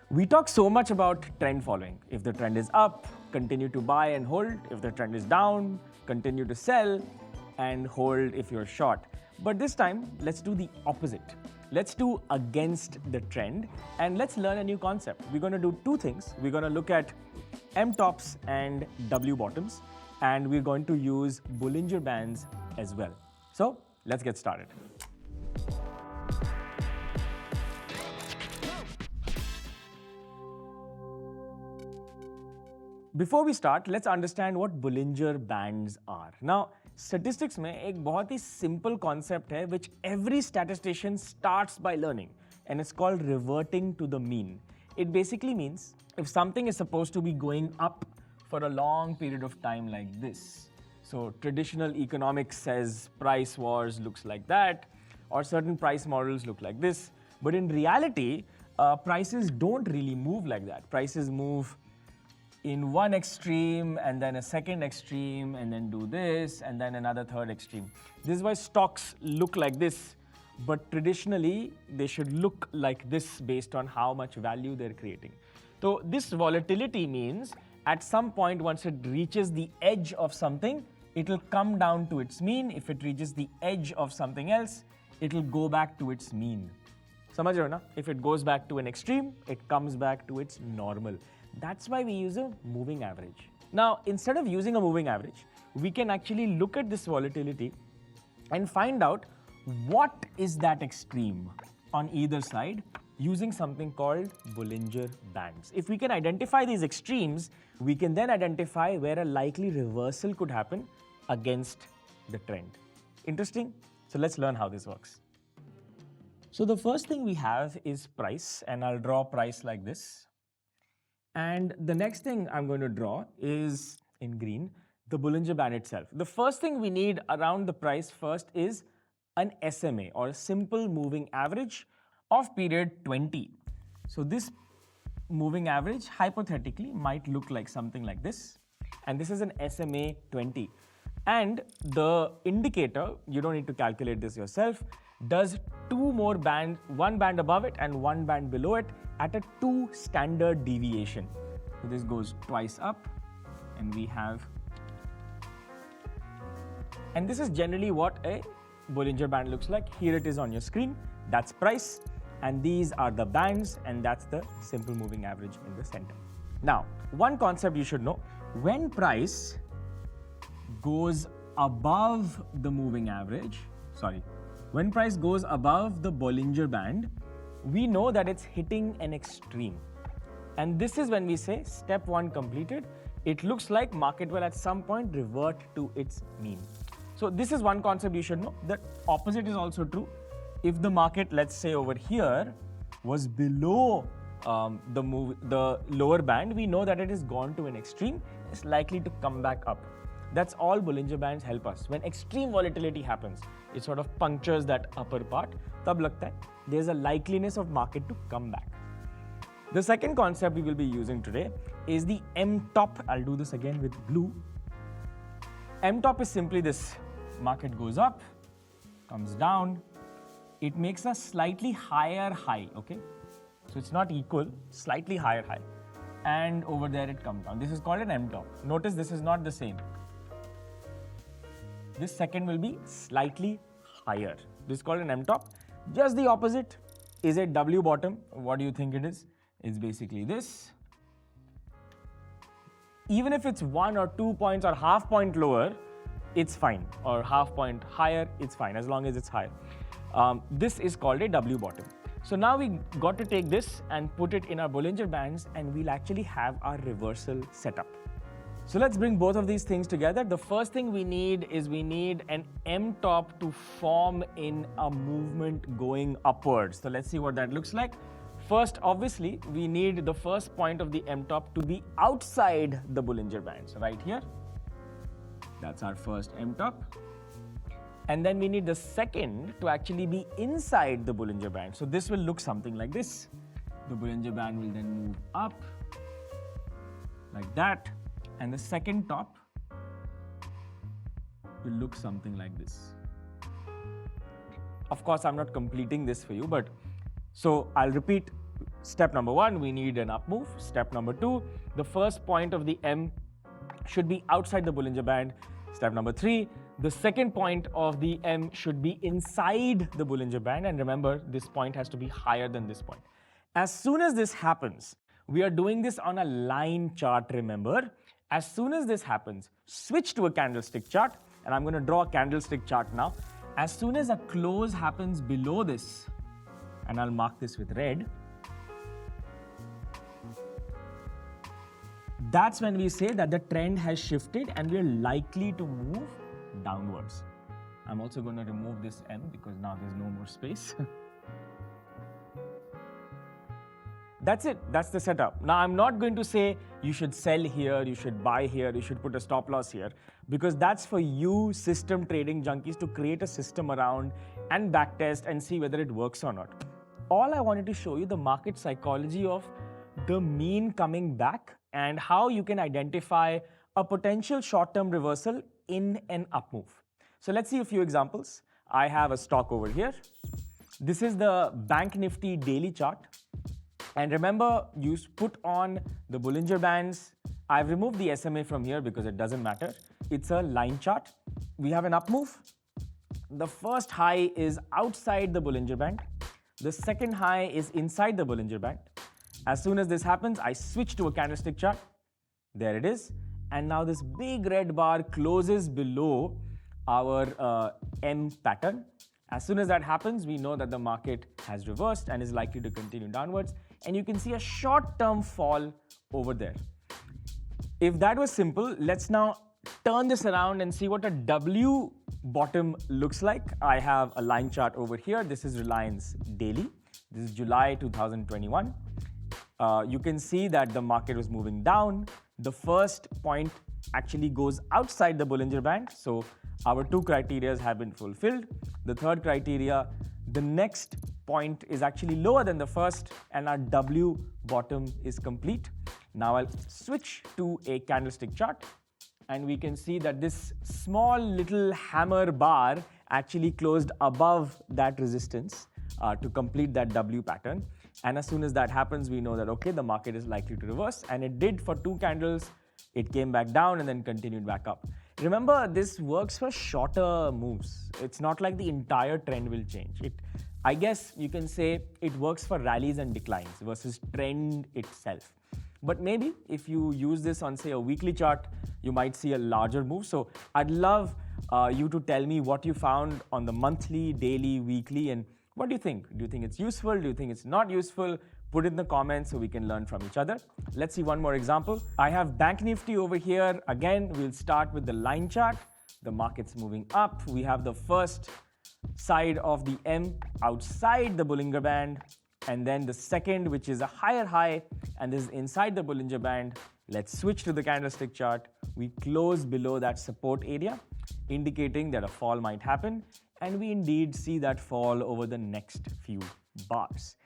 We talk so much about trend following. If the trend is up, continue to buy and hold. If the trend is down, continue to sell and hold if you're short. But this time, let's do the opposite. Let's do against the trend and let's learn a new concept. We're going to do two things. We're going to look at M tops and W bottoms, and we're going to use Bollinger bands as well. So let's get started. Before we start, let's understand what Bollinger bands are. Now, statistics में एक बहुत ही simple concept है which every statistician starts by learning, and it's called reverting to the mean. It basically means if something is supposed to be going up for a long period of time like this. So traditional economics says price wars looks like that, or certain price models look like this. But in reality, prices don't really move like that. Prices move in one extreme and then a second extreme and then do this and then another third extreme. This is why stocks look like this, but traditionally they should look like this based on how much value they're creating. So this volatility means at some point once it reaches the edge of something, it'll come down to its mean. If it reaches the edge of something else, it'll go back to its mean. समझ रहे हो ना? If it goes back to an extreme, it comes back to its normal. That's why we use a moving average. Now, instead of using a moving average, we can actually look at this volatility and find out what is that extreme on either side using something called Bollinger bands. If we can identify these extremes, we can then identify where a likely reversal could happen against the trend. Interesting? So let's learn how this works. So the first thing we have is price, and I'll draw price like this. And the next thing I'm going to draw is, in green, the Bollinger band itself. The first thing we need around the price first is an SMA, or a simple moving average of period 20. So this moving average, hypothetically, might look like something like this. And this is an SMA 20. And the indicator, you don't need to calculate this yourself, does two more bands, one band above it and one band below it at a 2 standard deviation. So this goes twice up and we have, and this is generally what a Bollinger band looks like. Here it is on your screen. That's price, and these are the bands, and that's the simple moving average in the center. Now, one concept you should know: when price goes above the moving average, when price goes above the Bollinger band, we know that it's hitting an extreme. And this is when we say step 1 completed. It looks like market will at some point revert to its mean. So this is one concept you should know. The opposite is also true. If the market, let's say over here, was below the lower band, we know that it has gone to an extreme. It's likely to come back up. That's all Bollinger bands help us. When extreme volatility happens, it sort of punctures that upper part. Tab lagta hai, there's a likeliness of market to come back. The second concept we will be using today is the M top. I'll do this again with blue. M top is simply this. Market goes up, comes down. It makes a slightly higher high, okay? So it's not equal, slightly higher high. And over there it comes down. This is called an M top. Notice this is not the same. This second will be slightly higher. This is called an M top. Just the opposite is a W bottom. What do you think it is? It's basically this. Even if it's 1 or 2 points or half point lower, it's fine. Or half point higher, it's fine, as long as it's higher. This is called a W bottom. So now we got to take this and put it in our Bollinger bands, and we'll actually have our reversal setup. So let's bring both of these things together. The first thing we need is an M top to form in a movement going upwards. So let's see what that looks like. First, obviously, we need the first point of the M top to be outside the Bollinger band. So right here, that's our first M top. And then we need the second to actually be inside the Bollinger band. So this will look something like this. The Bollinger band will then move up like that. And the second top will look something like this. Of course, I'm not completing this for you, but so I'll repeat. step number 1, we need an up move. Step number 2, the first point of the M should be outside the Bollinger Band. Step number 3, the second point of the M should be inside the Bollinger Band. And remember, this point has to be higher than this point. As soon as this happens, we are doing this on a line chart, remember. As soon as this happens, switch to a candlestick chart. And I'm going to draw a candlestick chart now. As soon as a close happens below this, and I'll mark this with red, that's when we say that the trend has shifted and we're likely to move downwards. I'm also going to remove this M because now there's no more space. That's it. That's the setup. Now, I'm not going to say you should sell here, you should buy here, you should put a stop loss here, because that's for you system trading junkies to create a system around and backtest and see whether it works or not. All I wanted to show you the market psychology of the mean coming back and how you can identify a potential short-term reversal in an up move. So let's see a few examples. I have a stock over here. This is the Bank Nifty daily chart. And remember, you put on the Bollinger Bands. I've removed the SMA from here because it doesn't matter. It's a line chart. We have an up move. The first high is outside the Bollinger Band. The second high is inside the Bollinger Band. As soon as this happens, I switch to a candlestick chart. There it is. And now this big red bar closes below our M pattern. As soon as that happens, we know that the market has reversed and is likely to continue downwards. And you can see a short-term fall over there. If that was simple, let's now turn this around and see what a W bottom looks like. I have a line chart over here. This is Reliance daily. This is July 2021. You can see that the market was moving down. The first point actually goes outside the Bollinger Band. So our two criteria have been fulfilled. The third criteria, the next point is actually lower than the first, and our W bottom is complete. Now I'll switch to a candlestick chart, and we can see that this small little hammer bar actually closed above that resistance to complete that W pattern. And as soon as that happens, we know that, okay, the market is likely to reverse, and it did for 2 candles. It came back down and then continued back up. Remember, this works for shorter moves. It's not like the entire trend will change. I guess you can say it works for rallies and declines versus trend itself. But maybe if you use this on, say, a weekly chart, you might see a larger move. So I'd love you to tell me what you found on the monthly, daily, weekly, and what do you think? Do you think it's useful? Do you think it's not useful? Put it in the comments so we can learn from each other. Let's see one more example. I have Bank Nifty over here. Again, we'll start with the line chart. The market's moving up. We have the first side of the M outside the Bollinger Band, and then the second, which is a higher high, and this is inside the Bollinger Band. Let's switch to the candlestick chart. We close below that support area, indicating that a fall might happen, and we indeed see that fall over the next few bars.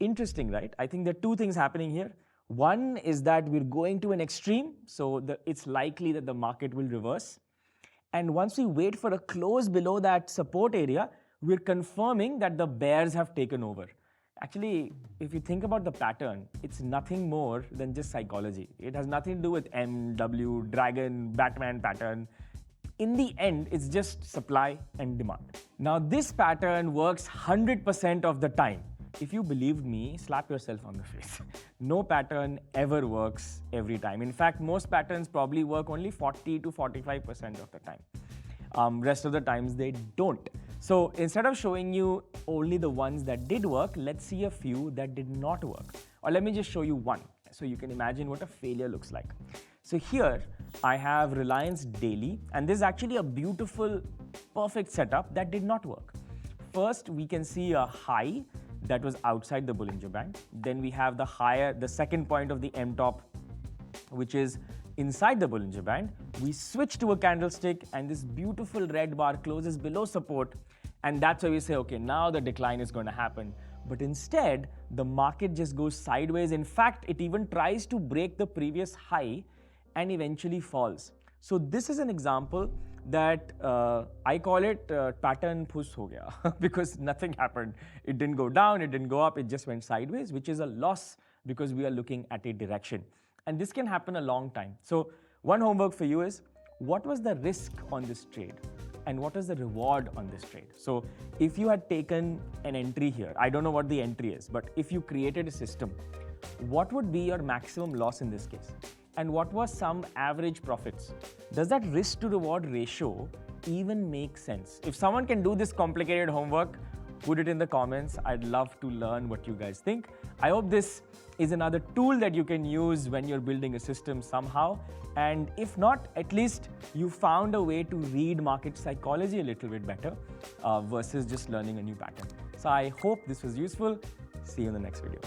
Interesting, right? I think there are 2 things happening here. One is that we're going to an extreme, so it's likely that the market will reverse. And once we wait for a close below that support area, we're confirming that the bears have taken over. Actually, if you think about the pattern, it's nothing more than just psychology. It has nothing to do with M, W, Dragon, Batman pattern. In the end, it's just supply and demand. Now, this pattern works 100% of the time. If you believed me, slap yourself on the face. No pattern ever works every time. In fact, most patterns probably work only 40 to 45% of the time. Rest of the times they don't. So instead of showing you only the ones that did work, let's see a few that did not work. Or let me just show you one so you can imagine what a failure looks like. So here I have Reliance daily, and this is actually a beautiful, perfect setup that did not work. First, we can see a high that was outside the Bollinger Band. Then we have the second point of the M top, which is inside the Bollinger Band. We switch to a candlestick, and this beautiful red bar closes below support, and that's where we say, okay, now the decline is going to happen. But instead, the market just goes sideways. In fact, it even tries to break the previous high and eventually falls. So this is an example that I call it pattern push ho gaya because nothing happened. It didn't go down, it didn't go up, it just went sideways, which is a loss because we are looking at a direction. And this can happen a long time. So one homework for you is, what was the risk on this trade? And what is the reward on this trade? So if you had taken an entry here, I don't know what the entry is, but if you created a system, what would be your maximum loss in this case? And what was some average profits? Does that risk to reward ratio even make sense? If someone can do this complicated homework, put it in the comments. I'd love to learn what you guys think. I hope this is another tool that you can use when you're building a system somehow. And if not, at least you found a way to read market psychology a little bit better versus just learning a new pattern. So I hope this was useful. See you in the next video.